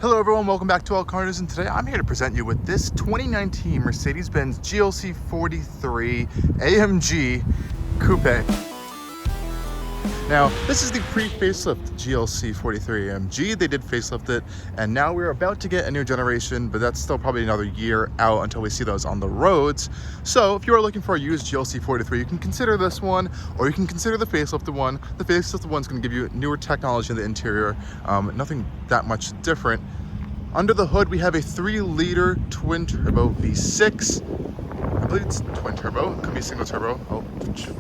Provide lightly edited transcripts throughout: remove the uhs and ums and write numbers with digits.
Hello everyone, welcome back to Allcarnews, and today I'm here to present you with this 2019 Mercedes-Benz GLC 43 AMG Coupe. Now, this is the pre-facelift GLC 43 AMG. They did facelift it, and now we're about to get a new generation, but that's still probably another year out until we see those on the roads. So if you are looking for a used GLC 43, you can consider this one, or you can consider the facelifted one. The facelifted one's going to give you newer technology in the interior, nothing that much different. Under the hood, we have a 3-liter twin-turbo V6. I believe it's twin turbo. It could be single turbo. I'll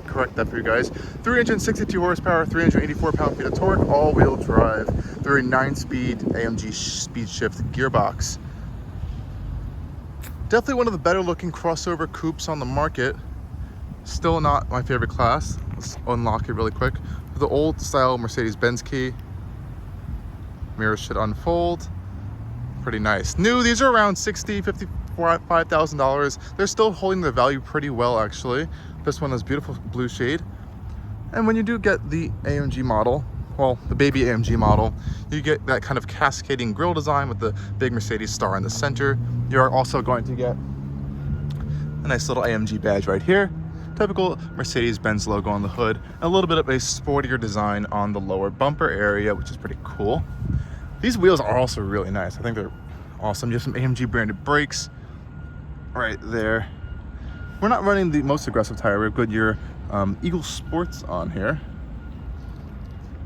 correct that for you guys. 362 horsepower, 384 pound-feet of torque, all-wheel drive through a 9-speed AMG speed shift gearbox. Definitely one of the better-looking crossover coupes on the market. Still not my favorite class. Let's unlock it really quick. The old-style Mercedes-Benz key. Mirrors should unfold. Pretty nice. New, these are around $60,000, $55,000. They're still holding their value pretty well, actually. This one has beautiful blue shade. And when you do get the AMG model, well, the baby AMG model, you get that kind of cascading grille design with the big Mercedes star in the center. You are also going to get a nice little AMG badge right here. Typical Mercedes-Benz logo on the hood. And a little bit of a sportier design on the lower bumper area, which is pretty cool. These wheels are also really nice. I think they're awesome. You have some AMG branded brakes right there. We're not running the most aggressive tire. We have Goodyear Eagle Sports on here.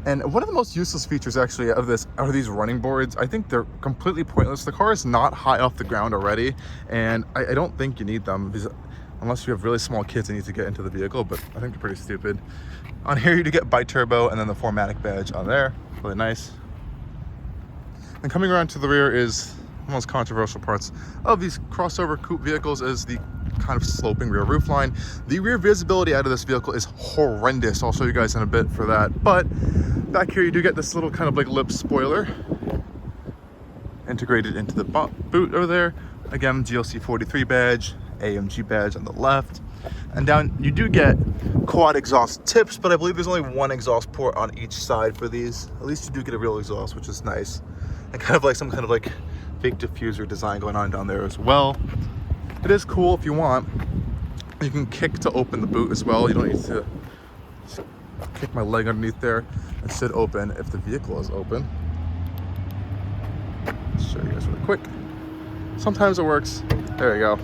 And one of the most useless features actually of this are these running boards. I think they're completely pointless. The car is not high off the ground already, and I don't think you need them because unless you have really small kids that need to get into the vehicle, but I think they're pretty stupid. On here you do get bi-turbo and then the 4MATIC badge on there. Really nice. And coming around to the rear is one of the most controversial parts of these crossover coupe vehicles is the kind of sloping rear roofline. The rear visibility out of this vehicle is horrendous. I'll show you guys in a bit for that. But back here you do get this little kind of like lip spoiler integrated into the boot over there. Again, GLC 43 badge, AMG badge on the left. And down you do get quad exhaust tips, but I believe there's only one exhaust port on each side for these. At least you do get a real exhaust, which is nice. And kind of like some kind of like fake diffuser design going on down there as well. It is cool if you want. You can kick to open the boot as well. You don't need to kick my leg underneath there. It should open if the vehicle is open. Let's show you guys really quick. Sometimes it works. There you go.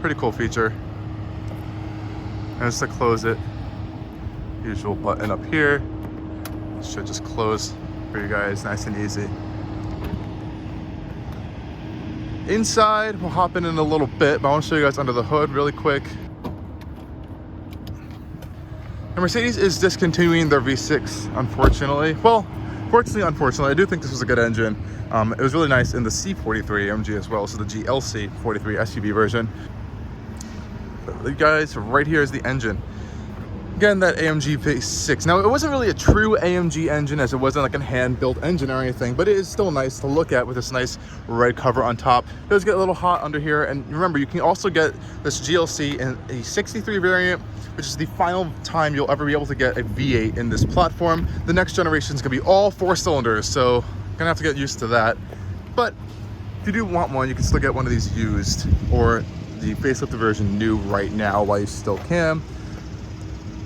Pretty cool feature. And just to close it, usual button up here. It should just close for you guys, nice and easy. Inside, we'll hop in a little bit, but I want to show you guys under the hood really quick. And Mercedes is discontinuing their V6, unfortunately. Well, unfortunately, I do think this was a good engine. It was really nice in the C43 AMG as well, so the GLC 43 SUV version. But you guys, right here is the engine. Again, that AMG V6. Now, it wasn't really a true AMG engine as it wasn't like a hand-built engine or anything, but it is still nice to look at with this nice red cover on top. It does get a little hot under here, and remember, you can also get this GLC in a 63 variant, which is the final time you'll ever be able to get a V8 in this platform. The next generation is going to be all 4 cylinders, so you're going to have to get used to that. But if you do want one, you can still get one of these used, or the facelifted version new right now while you still can.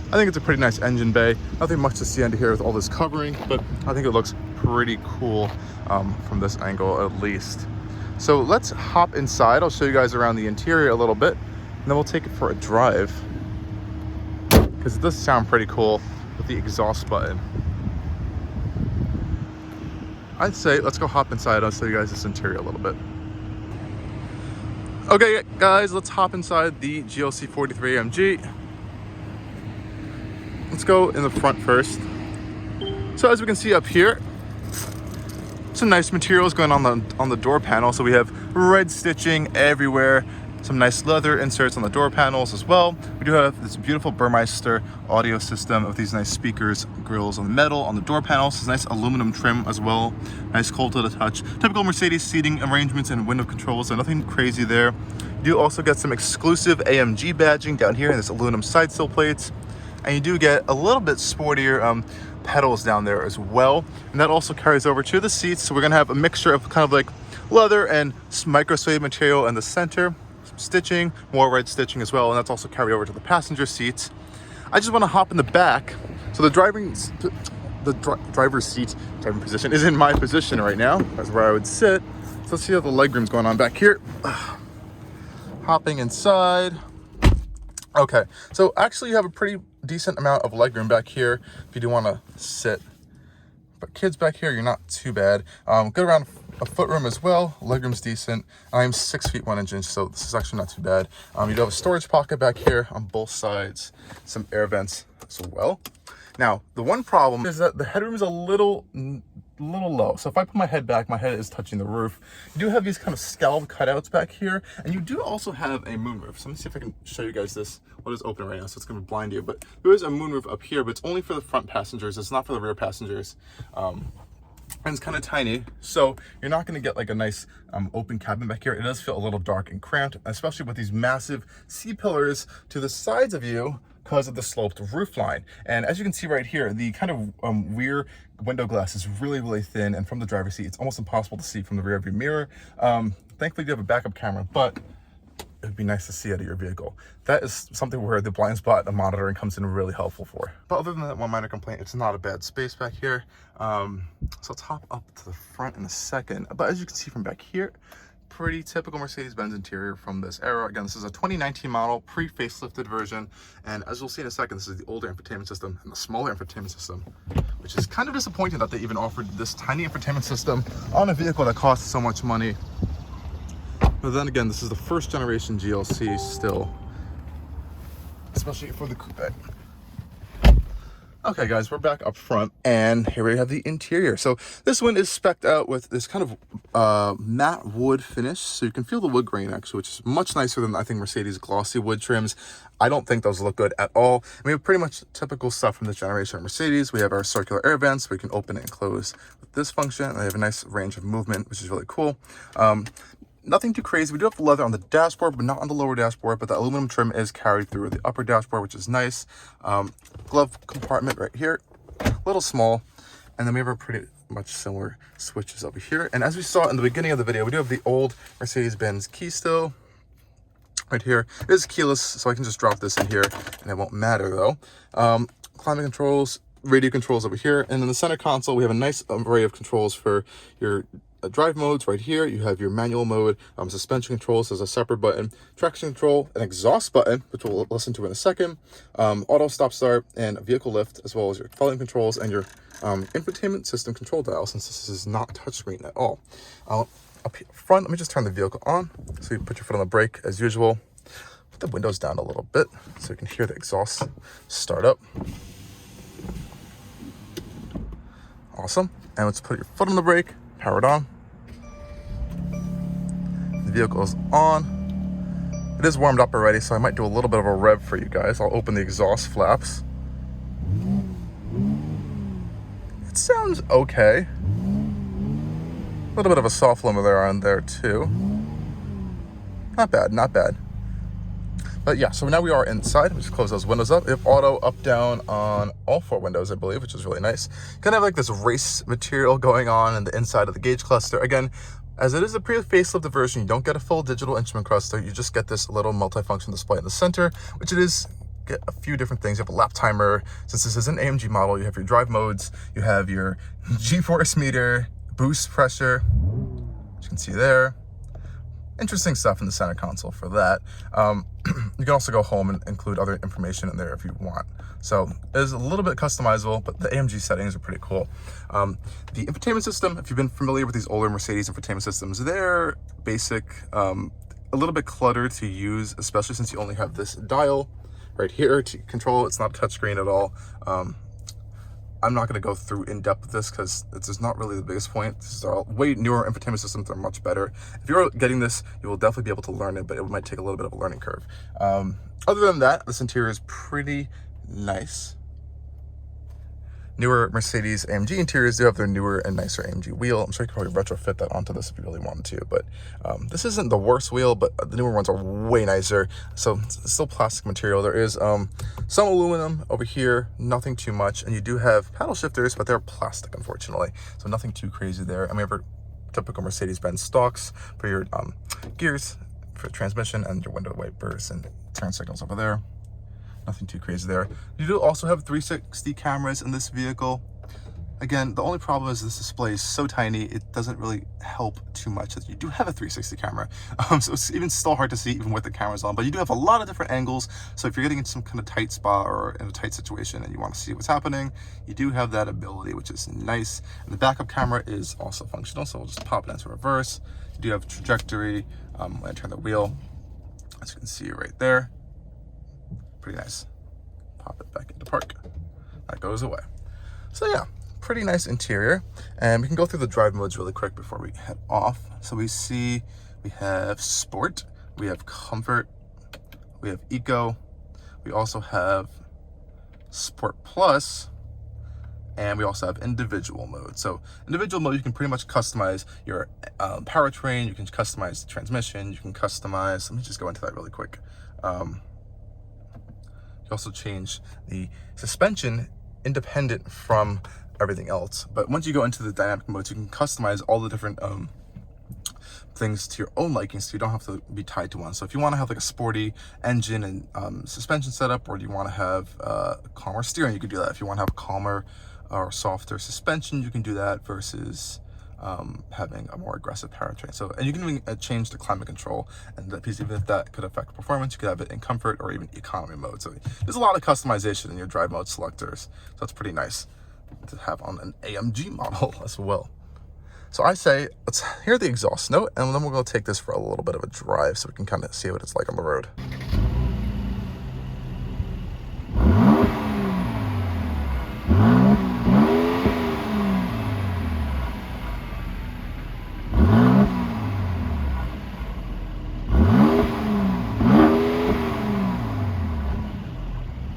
I think it's a pretty nice engine bay. Nothing much to see under here with all this covering, but I think it looks pretty cool from this angle at least. So let's hop inside. I'll show you guys around the interior a little bit, and then we'll take it for a drive. Because it does sound pretty cool with the exhaust button. I'd say let's go hop inside. I'll show you guys this interior a little bit. Okay guys, let's hop inside the GLC 43 AMG. Let's go in the front first. So as we can see up here, some nice materials going on the door panel. So we have red stitching everywhere, some nice leather inserts on the door panels as well. We do have this beautiful Burmeister audio system with these nice speakers, grills on the metal on the door panels. This nice aluminum trim as well. Nice cold to the touch. Typical Mercedes seating arrangements and window controls, so nothing crazy there. You do also get some exclusive AMG badging down here in this aluminum side sill plates. And you do get a little bit sportier pedals down there as well. And that also carries over to the seats. So we're gonna have a mixture of kind of like leather and micro suede material in the center, some stitching, more red stitching as well. And that's also carried over to the passenger seats. I just wanna hop in the back. So the driver's seat, driving position is in my position right now. That's where I would sit. So let's see how the legroom's going on back here. Hopping inside. Okay, so actually you have a pretty decent amount of legroom back here if you do want to sit. But kids back here, you're not too bad. Good around a foot room as well. Legroom's decent. I'm 6 feet 1 inch, so this is actually not too bad. You do have a storage pocket back here on both sides, some air vents as well. Now, the one problem is that the headroom is a little low. So if I put my head back, my head is touching the roof. You do have these kind of scallop cutouts back here, and you do also have a moonroof. So let me see if I can show you guys this. Well, it's open right now, so it's gonna blind you, but there is a moonroof up here, but it's only for the front passengers. It's not for the rear passengers. And it's kind of tiny, so you're not going to get like a nice open cabin back here. It does feel a little dark and cramped, especially with these massive C-pillars to the sides of you because of the sloped roof line. And as you can see right here, the kind of rear window glass is really thin, and from the driver's seat, it's almost impossible to see from the rear view mirror. Thankfully, you have a backup camera, but it'd be nice to see out of your vehicle. That is something where the blind spot monitoring comes in really helpful for. But other than that one minor complaint, it's not a bad space back here. So let's hop up to the front in a second. But as you can see from back here, pretty typical Mercedes-Benz interior from this era. Again, this is a 2019 model, pre-facelifted version. And as you'll see in a second, this is the older infotainment system and the smaller infotainment system, which is kind of disappointing that they even offered this tiny infotainment system on a vehicle that costs so much money. But then again, this is the first generation GLC still, especially for the coupe. Okay guys, we're back up front, and here we have the interior. So this one is spec'd out with this kind of matte wood finish, so you can feel the wood grain actually, which is much nicer than I think Mercedes glossy wood trims. I don't think those look good at all. And we have pretty much typical stuff from this generation of Mercedes. We have our circular air vents, we can open and close with this function, and they have a nice range of movement, which is really cool. Nothing too crazy. We do have the leather on the dashboard, but not on the lower dashboard, but the aluminum trim is carried through the upper dashboard, which is nice. Glove compartment right here, a little small. And then we have our pretty much similar switches over here. And as we saw in the beginning of the video, we do have the old Mercedes-Benz key still right here. It is keyless, so I can just drop this in here and it won't matter though. Climate controls, radio controls over here. And in the center console, we have a nice array of controls for your drive modes right here. You have your manual mode, suspension controls as a separate button, traction control, an exhaust button, which we'll listen to in a second, auto stop start, and vehicle lift, as well as your volume controls and your infotainment system control dial, since this is not touchscreen at all. Up front, let me just turn the vehicle on. So you put your foot on the brake as usual. Put the windows down a little bit so you can hear the exhaust start up. Awesome. And let's put your foot on the brake, power it on. The vehicle is on. It is warmed up already, so I might do a little bit of a rev for you guys. I'll open the exhaust flaps. It sounds okay. A little bit of a soft limiter on there too. Not bad, not bad. But yeah, so now we are inside. We'll just close those windows up. We have auto up, down on all 4 windows, I believe, which is really nice. Kind of like this race material going on in the inside of the gauge cluster. Again, as it is a pre-facelifted version, you don't get a full digital instrument cluster. You just get this little multifunction display in the center, which it is get a few different things. You have a lap timer. Since this is an AMG model, you have your drive modes. You have your G-force meter, boost pressure, as you can see there. Interesting stuff in the center console for that. You can also go home and include other information in there if you want. So it is a little bit customizable, but the AMG settings are pretty cool. The infotainment system, if you've been familiar with these older Mercedes infotainment systems, they're basic, a little bit cluttered to use, especially since you only have this dial right here to control. It's not a touchscreen at all. I'm not going to go through in depth with this because this is not really the biggest point. These are way newer infotainment systems. They're much better. If you're getting this, you will definitely be able to learn it, but it might take a little bit of a learning curve. Other than that, this interior is pretty nice. newer Mercedes AMG interiors do have their newer and nicer AMG wheel. I'm sure you could probably retrofit that onto this if you really wanted to, but this isn't the worst wheel, but the newer ones are way nicer. So it's still plastic material. There is some aluminum over here, nothing too much, and you do have paddle shifters, but they're plastic, unfortunately, so nothing too crazy there. And we have our typical Mercedes-Benz stalks for your gears, for transmission, and your window wipers and turn signals over there. Nothing too crazy there. You do also have 360 cameras in this vehicle. Again, the only problem is this display is so tiny, it doesn't really help too much that you do have a 360 camera. So it's even still hard to see even with the cameras on, but you do have a lot of different angles. So if you're getting in some kind of tight spot or in a tight situation and you want to see what's happening, you do have that ability, which is nice. And the backup camera is also functional, so we'll just pop it into reverse. You do have trajectory when I turn the wheel, as you can see right there. Pretty nice. Pop it back into park. That goes away. So yeah, pretty nice interior. And we can go through the drive modes really quick before we head off. So we see we have Sport, we have Comfort, we have Eco, we also have Sport Plus, and we also have individual mode. So individual mode, you can pretty much customize your powertrain, you can customize the transmission, you can customize, let me just go into that really quick. Also change the suspension independent from everything else, but once you go into the dynamic modes, you can customize all the different things to your own liking, so you don't have to be tied to one. So if you want to have like a sporty engine and suspension setup, or do you want to have calmer steering, you can do that. If you want to have calmer or softer suspension, you can do that versus having a more aggressive powertrain. So, and you can even change the climate control, and that piece, even if that could affect performance, you could have it in comfort or even economy mode. So there's a lot of customization in your drive mode selectors. So that's pretty nice to have on an AMG model as well. So I say, let's hear the exhaust note, and then we'll go take this for a little bit of a drive so we can kind of see what it's like on the road.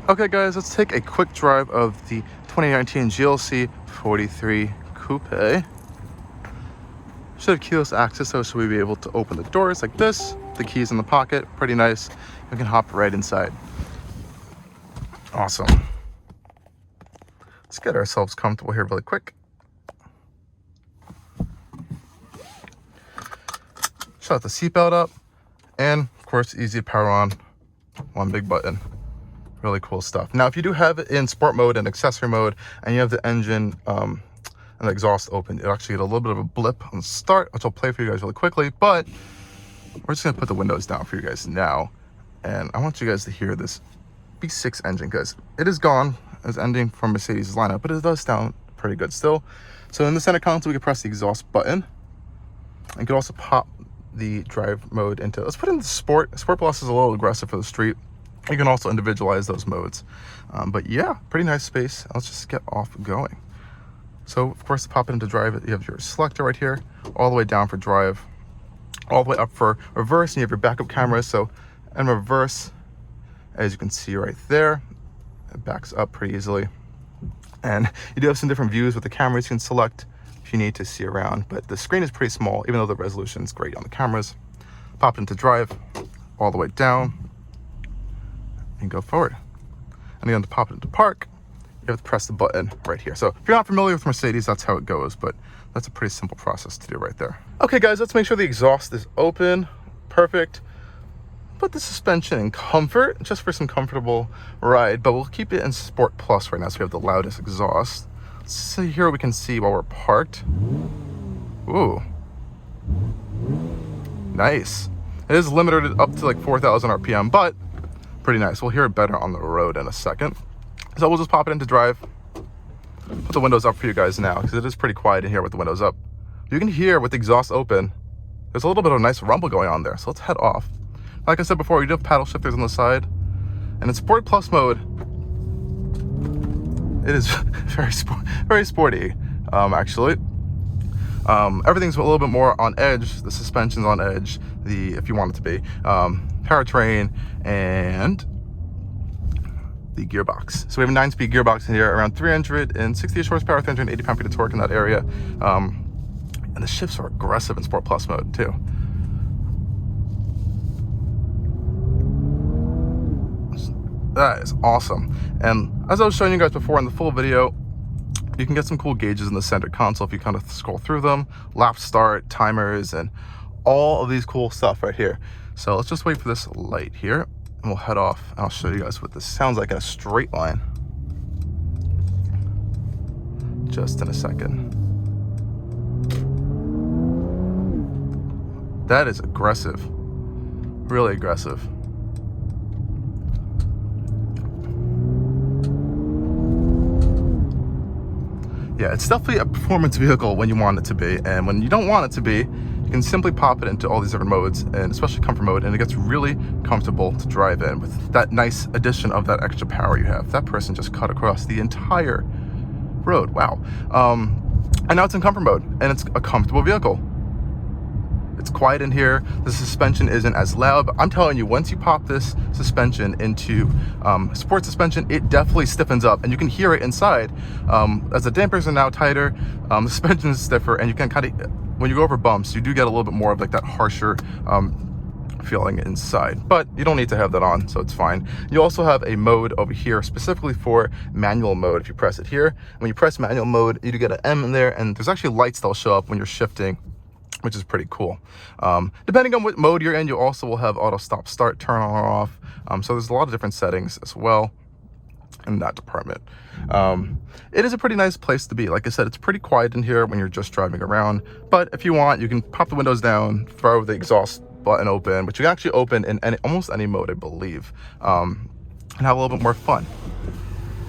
Okay guys, let's take a quick drive of the 2019 GLC 43 Coupe. Should have keyless access, so should we be able to open the doors like this, the keys in the pocket, pretty nice. We can hop right inside. Awesome. Let's get ourselves comfortable here really quick. Shut the seatbelt up, and of course, easy to power on, one big button. Really cool stuff. Now, if you do have it in sport mode and accessory mode, and you have the engine and the exhaust open, you'll actually get a little bit of a blip on the start, which I'll play for you guys really quickly, but we're just gonna put the windows down for you guys now. And I want you guys to hear this V6 engine, because it is gone as ending from Mercedes' lineup, but it does sound pretty good still. So in the center console, we can press the exhaust button, and you can also pop the drive mode into, let's put in the Sport. Sport Plus is a little aggressive for the street. You can also individualize those modes. But yeah, pretty nice space. Let's just get off going. So of course, to pop it into drive, you have your selector right here, all the way down for drive, all the way up for reverse, and you have your backup camera. So in reverse, as you can see right there, it backs up pretty easily. And you do have some different views with the cameras you can select if you need to see around, but the screen is pretty small, even though the resolution is great on the cameras. Pop into drive, all the way down, and go forward. And then to pop it into park, you have to press the button right here. So if you're not familiar with Mercedes, that's how it goes, but that's a pretty simple process to do right there. Okay guys, let's make sure the exhaust is open. Perfect. Put the suspension in comfort, just for some comfortable ride, but we'll keep it in Sport Plus right now, so we have the loudest exhaust. So here we can see while we're parked. Ooh. Nice. It is limited up to like 4,000 RPM, but pretty nice. We'll hear it better on the road in a second. So we'll just pop it into drive. Put the windows up for you guys now, because it is pretty quiet in here with the windows up. You can hear with the exhaust open, there's a little bit of a nice rumble going on there. So let's head off. Like I said before, we do have paddle shifters on the side. And in Sport Plus mode, it is very sporty, actually. Everything's a little bit more on edge. The suspension's on edge, if you want it to be. Powertrain, and the gearbox. So we have a 9-speed gearbox in here, around 360 horsepower, 380 pound-feet of torque in that area. And the shifts are aggressive in Sport Plus mode too. That is awesome. And as I was showing you guys before in the full video, you can get some cool gauges in the center console if you kind of scroll through them, lap start, timers, and all of these cool stuff right here. So let's just wait for this light here and we'll head off. I'll show you guys what this sounds like in a straight line. Just in a second. That is aggressive, really aggressive. Yeah, it's definitely a performance vehicle when you want it to be, and when you don't want it to be, you can simply pop it into all these different modes, and especially comfort mode, and it gets really comfortable to drive in with that nice addition of that extra power you have. That person just cut across the entire road. Wow. And now it's in comfort mode, and it's a comfortable vehicle. It's quiet in here. The suspension isn't as loud, but I'm telling you, once you pop this suspension into sport suspension, it definitely stiffens up, and you can hear it inside. As the dampers are now tighter, the suspension is stiffer, and you can kind of, when you go over bumps, you do get a little bit more of like that harsher feeling inside, but you don't need to have that on, so it's fine. You also have a mode over here specifically for manual mode. If you press it here, when you press manual mode, you do get an M in there, and there's actually lights that'll show up when you're shifting, which is pretty cool. Depending on what mode you're in, you also will have auto stop start, turn on or off. So there's a lot of different settings as well in that department. It is a pretty nice place to be. Like I said, it's pretty quiet in here when you're just driving around, but if you want, you can pop the windows down, throw the exhaust button open, which you can actually open in almost any mode, I believe, and have a little bit more fun.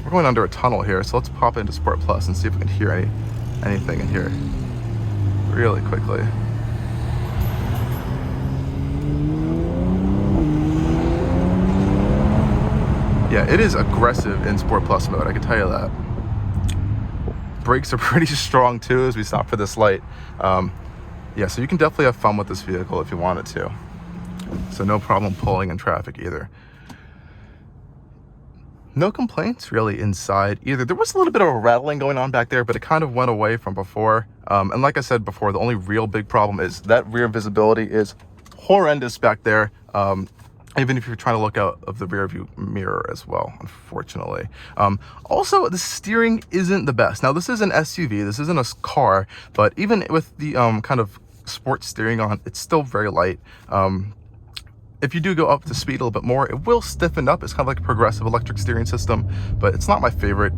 We're going under a tunnel here, so let's pop into Sport Plus and see if we can hear anything in here really quickly. Yeah, it is aggressive in Sport Plus mode, I can tell you that. Brakes are pretty strong too as we stop for this light. Yeah, so you can definitely have fun with this vehicle if you wanted to. So no problem pulling in traffic either. No complaints really inside either. There was a little bit of a rattling going on back there, but it kind of went away from before. And like I said before, the only real big problem is that rear visibility is horrendous back there. Even if you're trying to look out of the rear view mirror as well, unfortunately. Also, the steering isn't the best. Now, this is an SUV, this isn't a car, but even with the kind of sports steering on, it's still very light. If you do go up to speed a little bit more, it will stiffen up. It's kind of like a progressive electric steering system, but it's not my favorite.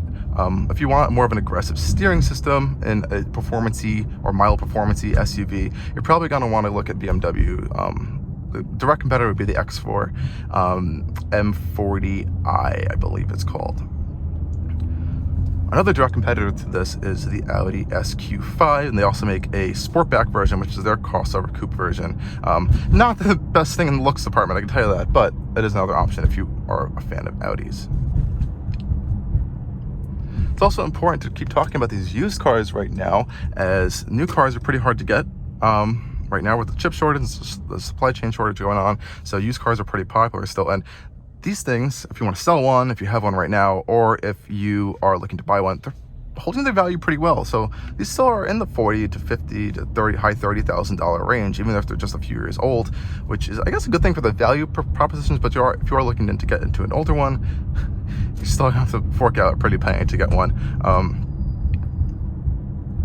If you want more of an aggressive steering system in a performance-y or mild performance-y SUV, you're probably going to want to look at BMW. The direct competitor would be the X4 M40i, I believe it's called. Another direct competitor to this is the Audi SQ5, and they also make a Sportback version, which is their crossover coupe version. Not the best thing in the looks department, I can tell you that, but it is another option if you are a fan of Audis. It's also important to keep talking about these used cars right now, as new cars are pretty hard to get. Right now with the chip shortage, the supply chain shortage going on, so used cars are pretty popular still. And these things, if you want to sell one, if you have one right now, or if you are looking to buy one, they're holding their value pretty well. So these still are in the 40 to 50 to 30, high $30,000 range, even if they're just a few years old, which is, I guess, a good thing for the value propositions. But if you are looking to get into an older one, you still have to fork out a pretty penny to get one.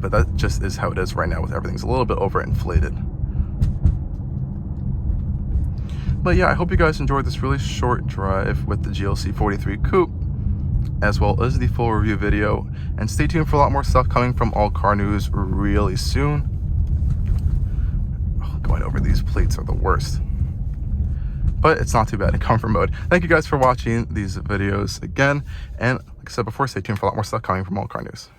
But that just is how it is right now with everything's a little bit overinflated. But yeah, I hope you guys enjoyed this really short drive with the GLC 43 Coupe, as well as the full review video. And stay tuned for a lot more stuff coming from Allcarnews really soon. Oh, going over these plates are the worst. But it's not too bad in comfort mode. Thank you guys for watching these videos again. And like I said before, stay tuned for a lot more stuff coming from Allcarnews.